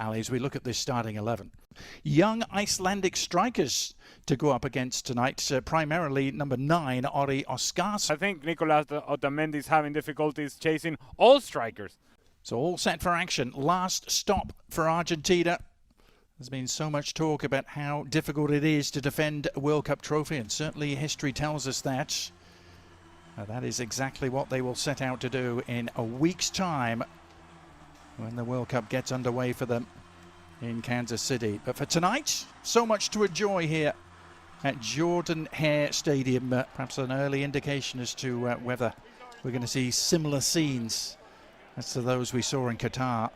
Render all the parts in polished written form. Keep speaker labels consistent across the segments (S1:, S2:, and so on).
S1: Ali, as we look at this starting 11. Young Icelandic strikers to go up against tonight, primarily number 9, Ori Oskars.
S2: I think Nicolas Otamendi is having difficulties chasing all strikers.
S1: So all set for action. Last stop for Argentina. There's been so much talk about how difficult it is to defend a World Cup trophy, and certainly history tells us that. That is exactly what they will set out to do in a week's time when the World Cup gets underway for them in Kansas City. But for tonight, so much to enjoy here at Jordan Hare Stadium. Perhaps an early indication as to whether we're going to see similar scenes as to those we saw in Qatar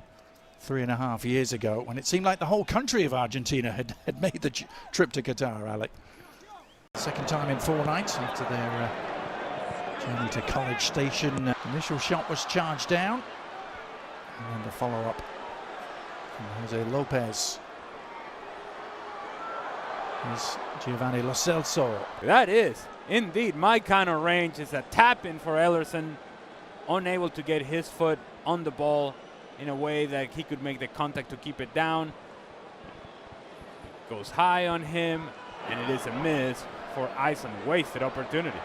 S1: 3.5 years ago, when it seemed like the whole country of Argentina had made the trip to Qatar, Alec. Second time in 4 nights after their journey to College Station. Initial shot was charged down, and then the follow-up from Jose Lopez is Giovanni Lo Celso.
S2: That is indeed my kind of range. Is a tap-in for Ellerson, unable to get his foot on the ball in a way that he could make the contact to keep it down. Goes high on him, and it is a miss for Iceland. Wasted opportunity.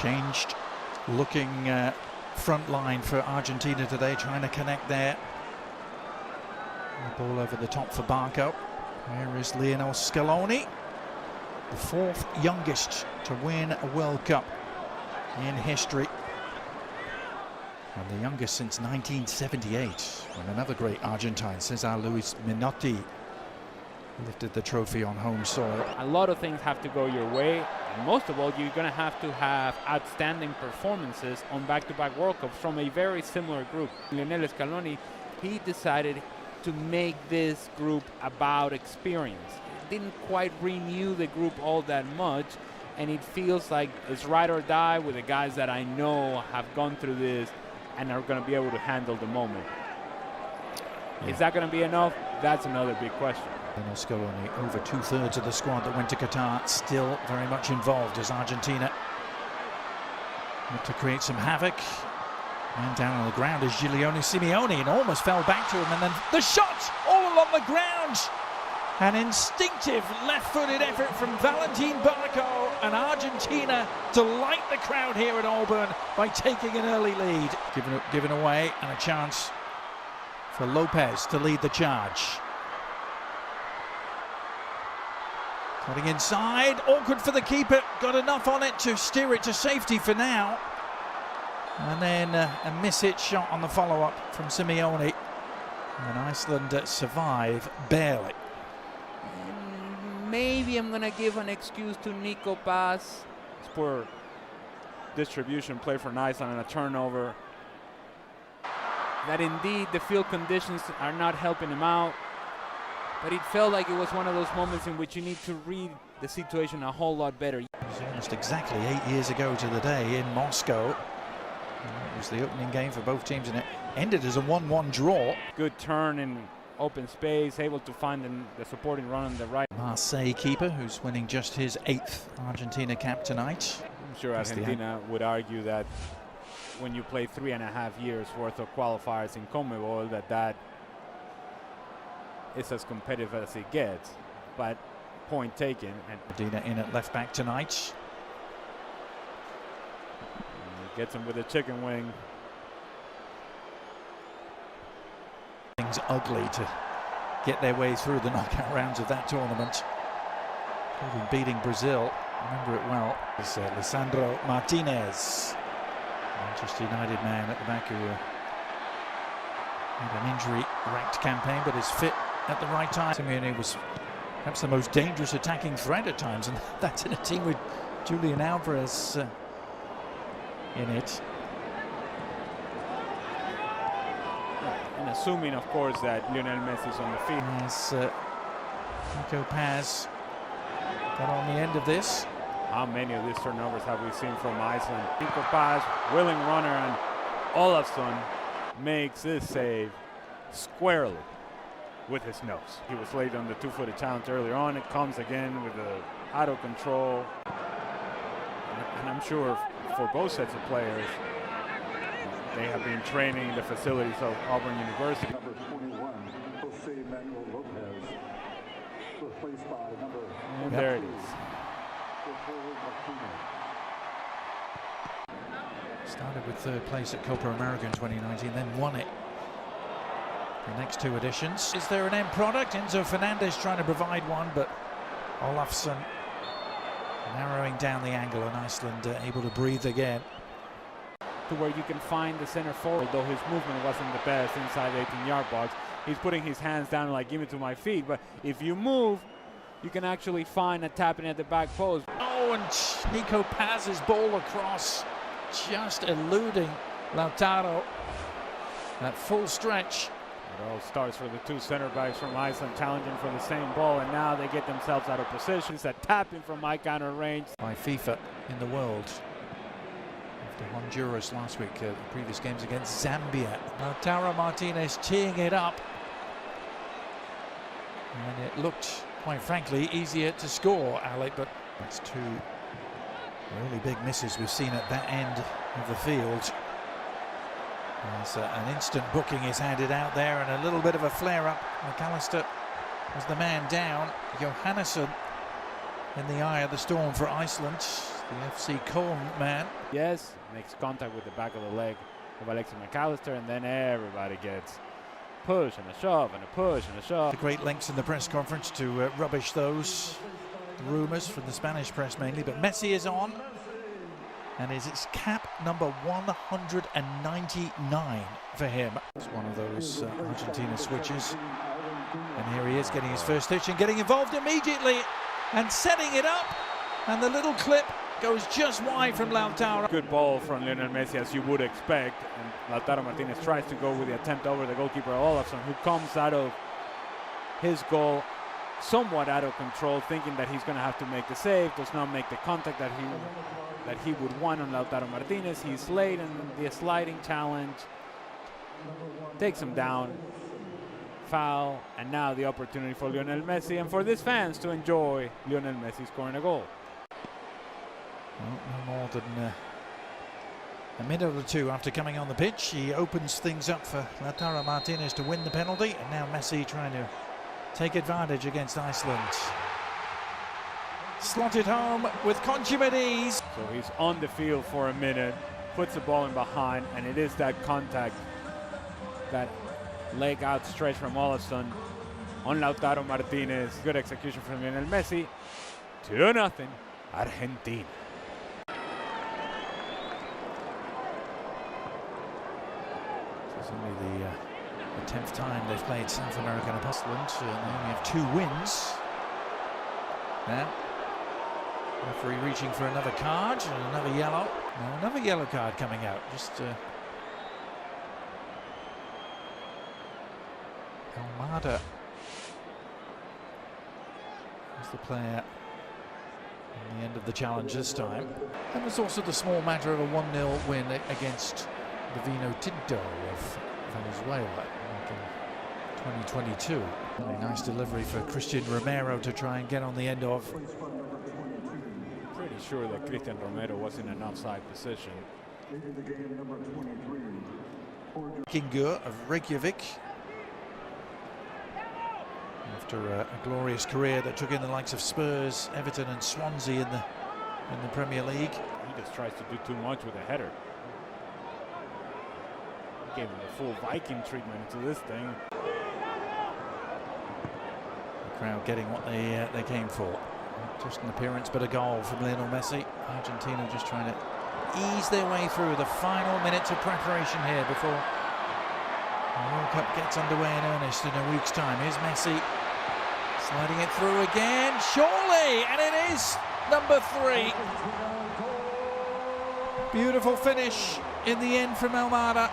S1: Changed looking front line for Argentina today, trying to connect there. The ball over the top for Barco. Here is Lionel Scaloni, the 4th youngest to win a World Cup in history, and the youngest since 1978, when another great Argentine, Cesar Luis Menotti, lifted the trophy on home soil.
S2: A lot of things have to go your way, and most of all, you're going to have outstanding performances on back-to-back World Cups from a very similar group. Lionel Scaloni, he decided to make this group about experience. It didn't quite renew the group all that much, and it feels like it's ride or die with the guys that I know have gone through this and are going to be able to handle the moment. Yeah. Is that going to be enough? That's another big question.
S1: Scaloni, over 2/3 of the squad that went to Qatar, still very much involved as Argentina look to create some havoc. And down on the ground is Giuliano Simeone, and almost fell back to him, and then the shot all along the ground. An instinctive left-footed effort from Valentin Barco, and Argentina delight the crowd here at Auburn by taking an early lead. Given away, and a chance for Lopez to lead the charge. Cutting inside, awkward for the keeper, got enough on it to steer it to safety for now. And then a miss-hit shot on the follow-up from Simeone, and Iceland survive barely.
S2: Maybe I'm going to give an excuse to Nico Paz. It's poor distribution play for Iceland and a turnover. That indeed the field conditions are not helping him out. But it felt like it was one of those moments in which you need to read the situation a whole lot better.
S1: It was almost exactly 8 years ago to the day in Moscow. It was the opening game for both teams, and it ended as a 1-1 draw.
S2: Good turn in open space, able to find the supporting run on the right.
S1: Marseille keeper, who's winning just his 8th Argentina cap tonight.
S2: I'm sure Argentina would argue that when you play 3.5 years worth of qualifiers in CONMEBOL, that is as competitive as it gets. But point taken. And
S1: Argentina in at left back tonight.
S2: Gets him with a chicken wing.
S1: Things ugly to get their way through the knockout rounds of that tournament. Including beating Brazil. Remember it well. It's Lisandro Martinez, Manchester United man at the back, who had an injury-racked campaign, but is fit at the right time. Simeone was perhaps the most dangerous attacking threat at times, and that's in a team with Julian Alvarez in it.
S2: And assuming, of course, that Lionel Messi is on the field.
S1: As Nico Paz got on the end of this.
S2: How many of these turnovers have we seen from Iceland? Nico Paz, willing runner, and Olafsson makes this save squarely with his nose. He was late on the two-footed challenge earlier on. It comes again with the out of control. And I'm sure for both sets of players, They have been training in the facilities of Auburn University.
S3: Number 21, Jose Manuel Lopez, replaced by number
S2: And there it is.
S1: Started with third place at Copa America in 2019, then won it the next two editions. Is there an end product? Enzo Fernandez trying to provide one, but Olafsson narrowing down the angle, and Iceland able to breathe again.
S2: To where you can find the center forward, though his movement wasn't the best inside the 18-yard box. He's putting his hands down like, give it to my feet, but if you move, you can actually find a tapping at the back post.
S1: Oh, and Nico Paz's ball across, just eluding Lautaro. That full stretch.
S2: It all starts for the two center backs from Iceland challenging for the same ball, and now they get themselves out of position. It's a tapping from high counter range.
S1: By FIFA in the world. After Honduras last week, the previous games against Zambia. Lautaro Martinez teeing it up. And it looked, quite frankly, easier to score, Alec, but that's two really big misses we've seen at that end of the field. As an instant booking is handed out there, and a little bit of a flare-up. McAllister was the man down. Johannesson in the eye of the storm for Iceland, the FC Köln man.
S2: Yes, makes contact with the back of the leg of Alexis McAllister, and then everybody gets push and a shove and a push and a shove.
S1: The great lengths in the press conference to rubbish those rumours from the Spanish press mainly, but Messi is on. And it's cap number 199 for him. It's one of those Argentina switches. And here he is getting his first touch and getting involved immediately and setting it up. And the little clip goes just wide from Lautaro.
S2: Good ball from Lionel Messi, as you would expect. And Lautaro Martinez tries to go with the attempt over the goalkeeper Olafsson, who comes out of his goal somewhat out of control, thinking that he's going to have to make the save, does not make the contact that he would want on Lautaro Martinez. He's late, and the sliding challenge takes him down. Foul, and now the opportunity for Lionel Messi and for these fans to enjoy Lionel Messi scoring a goal.
S1: Well, no more than a minute or two after coming on the pitch, he opens things up for Lautaro Martinez to win the penalty, and now Messi trying to take advantage against Iceland. Slotted home with consummate ease.
S2: So he's on the field for a minute, puts the ball in behind, and it is that contact, that leg outstretched from Olafsson on Lautaro Martinez. Good execution from Lionel Messi. 2-0, Argentina.
S1: This is only the 10th time they've played South America and Iceland. They only have 2 wins. Now, referee reaching for another card and another yellow. Now another yellow card coming out. Just Almada is the player in the end of the challenge this time. And there's also the small matter of a 1-0 win against the Vino Tinto of Venezuela back in 2022. Really nice delivery for Christian Romero to try and get on the end of.
S2: Pretty sure that Christian Romero was in an offside position.
S1: Kingur of Reykjavik. After a glorious career that took in the likes of Spurs, Everton and Swansea in the Premier League.
S2: He just tries to do too much with a header. He gave him the full Viking treatment to this thing.
S1: The crowd getting what they came for. Not just an appearance, but a goal from Lionel Messi. Argentina just trying to ease their way through the final minutes of preparation here before the World Cup gets underway in earnest in a week's time. Here's Messi sliding it through again, surely, and it is number 3. Beautiful finish in the end from Almada,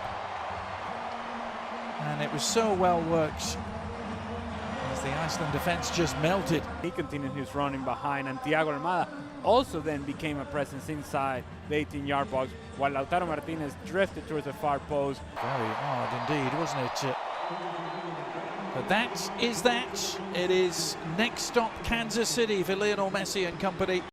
S1: and it was so well worked as the Iceland defense just melted.
S2: He continued his running behind, and Thiago Almada also then became a presence inside the 18-yard box, while Lautaro Martinez drifted towards the far post.
S1: Very odd indeed, wasn't it? But that is that. It is next stop Kansas City for Lionel Messi and company.